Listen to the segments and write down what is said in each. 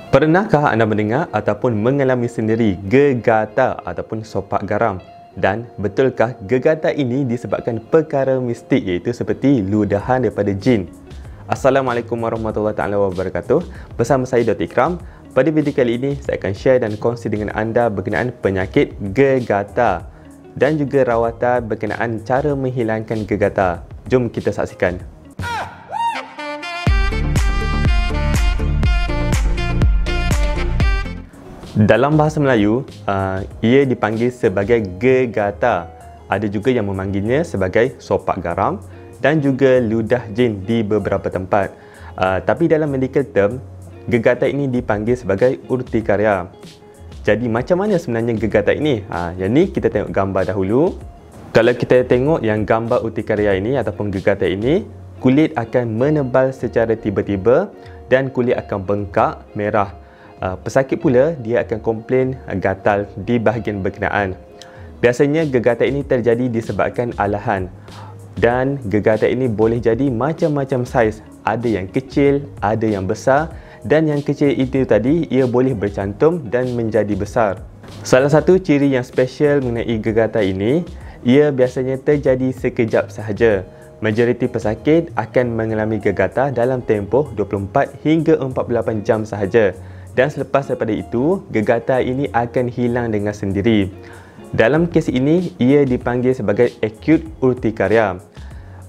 Pernahkah anda mendengar ataupun mengalami sendiri gegata ataupun sopak garam? Dan betulkah gegata ini disebabkan perkara mistik iaitu seperti ludahan daripada jin? Assalamualaikum warahmatullahi wabarakatuh. Bersama saya Dr. Ikram. Pada video kali ini saya akan share dan kongsi dengan anda berkenaan penyakit gegata dan juga rawatan berkenaan cara menghilangkan gegata. Jom kita saksikan. Dalam bahasa Melayu, ia dipanggil sebagai gegata. Ada juga yang memanggilnya sebagai sopak garam dan juga ludah jin di beberapa tempat. Tapi dalam medical term, gegata ini dipanggil sebagai urtikaria. Jadi macam mana sebenarnya gegata ini? Yang ni kita tengok gambar dahulu. Kalau kita tengok yang gambar urtikaria ini ataupun gegata ini, kulit akan menebal secara tiba-tiba dan kulit akan bengkak, merah. Pesakit pula dia akan komplain gatal di bahagian berkenaan. Biasanya gegata ini terjadi disebabkan alahan dan gegata ini boleh jadi macam-macam saiz. Ada yang kecil, ada yang besar dan yang kecil itu tadi ia boleh bercantum dan menjadi besar. Salah satu ciri yang special mengenai gegata ini, ia biasanya terjadi sekejap sahaja. Majoriti pesakit akan mengalami gegata dalam tempoh 24 hingga 48 jam sahaja. Dan selepas daripada itu, gegata ini akan hilang dengan sendiri. Dalam kes ini, ia dipanggil sebagai acute urtikaria.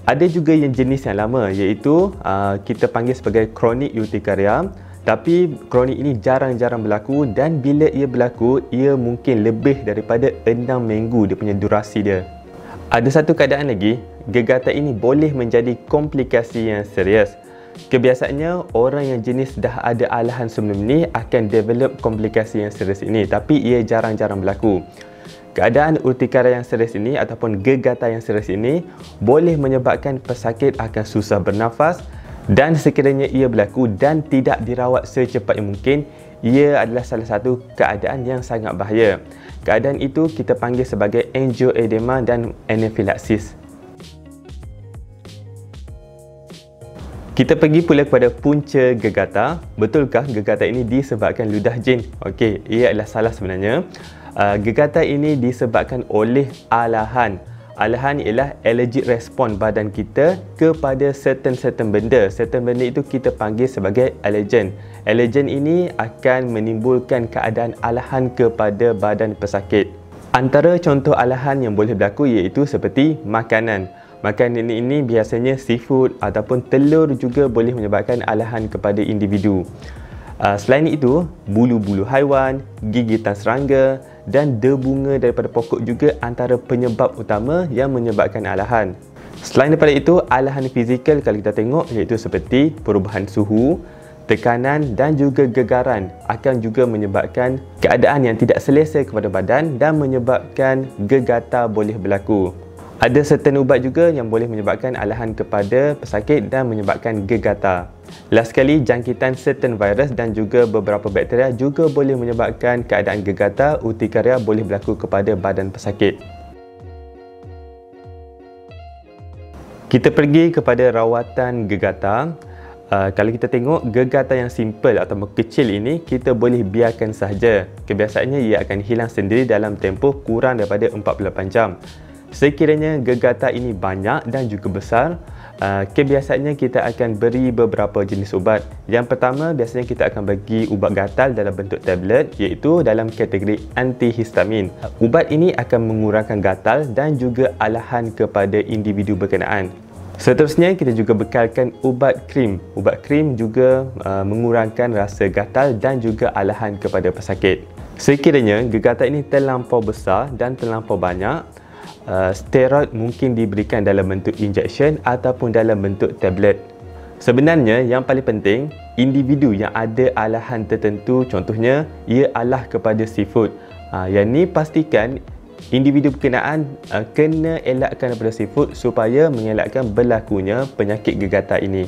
Ada juga yang jenis yang lama iaitu kita panggil sebagai chronic urtikaria. Tapi kronik ini jarang-jarang berlaku dan bila ia berlaku, ia mungkin lebih daripada 6 minggu dia punya durasi dia. Ada satu keadaan lagi, gegata ini boleh menjadi komplikasi yang serius. Kebiasaannya, orang yang jenis dah ada alahan sebelum ni akan develop komplikasi yang serius ini, tapi ia jarang-jarang berlaku. Keadaan urtikaria yang serius ini ataupun gegata yang serius ini boleh menyebabkan pesakit akan susah bernafas dan sekiranya ia berlaku dan tidak dirawat secepat yang mungkin, ia adalah salah satu keadaan yang sangat bahaya. Keadaan itu kita panggil sebagai angioedema dan anafilaksis. Kita pergi pula kepada punca gegata. Betulkah gegata ini disebabkan ludah jin? Okey, ia adalah salah sebenarnya. Gegata ini disebabkan oleh alahan. Alahan ialah allergic response badan kita kepada certain benda. Certain benda itu kita panggil sebagai allergen. Allergen ini akan menimbulkan keadaan alahan kepada badan pesakit. Antara contoh alahan yang boleh berlaku iaitu seperti makanan. Makanan ini biasanya seafood ataupun telur juga boleh menyebabkan alahan kepada individu. Selain itu, bulu-bulu haiwan, gigitan serangga dan debunga daripada pokok juga antara penyebab utama yang menyebabkan alahan. Selain daripada itu, alahan fizikal kalau kita tengok iaitu seperti perubahan suhu, tekanan dan juga gegaran akan juga menyebabkan keadaan yang tidak selesa kepada badan dan menyebabkan gegata boleh berlaku. Ada certain ubat juga yang boleh menyebabkan alahan kepada pesakit dan menyebabkan gegata. Last sekali, jangkitan certain virus dan juga beberapa bakteria juga boleh menyebabkan keadaan gegata urtikaria boleh berlaku kepada badan pesakit. Kita pergi kepada rawatan gegata. Kalau kita tengok gegata yang simple atau kecil ini, kita boleh biarkan sahaja. Kebiasaannya ia akan hilang sendiri dalam tempoh kurang daripada 48 jam. Sekiranya gegata ini banyak dan juga besar, kebiasaannya kita akan beri beberapa jenis ubat. Yang pertama, biasanya kita akan bagi ubat gatal dalam bentuk tablet iaitu dalam kategori antihistamin. Ubat ini akan mengurangkan gatal dan juga alahan kepada individu berkenaan. Seterusnya, kita juga bekalkan ubat krim. Ubat krim juga mengurangkan rasa gatal dan juga alahan kepada pesakit. Sekiranya gegata ini terlampau besar dan terlampau banyak, steroid mungkin diberikan dalam bentuk injection ataupun dalam bentuk tablet. Sebenarnya yang paling penting, individu yang ada alahan tertentu, contohnya ia alah kepada seafood. Yang ni pastikan individu berkenaan kena elakkan daripada seafood supaya mengelakkan berlakunya penyakit gegata ini.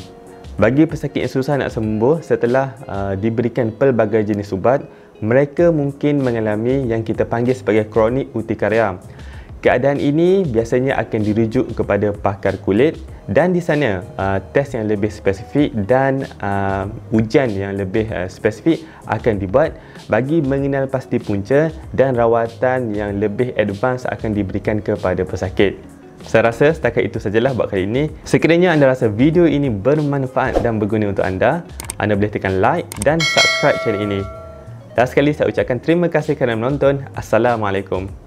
Bagi pesakit yang susah nak sembuh setelah diberikan pelbagai jenis ubat, mereka mungkin mengalami yang kita panggil sebagai kronik urtikaria. Keadaan ini biasanya akan dirujuk kepada pakar kulit dan di sana test yang lebih spesifik dan ujian yang lebih spesifik akan dibuat bagi mengenal pasti punca dan rawatan yang lebih advance akan diberikan kepada pesakit. Saya rasa setakat itu sajalah buat kali ini. Sekiranya anda rasa video ini bermanfaat dan berguna untuk anda boleh tekan like dan subscribe channel ini. Dan sekali saya ucapkan terima kasih kerana menonton. Assalamualaikum.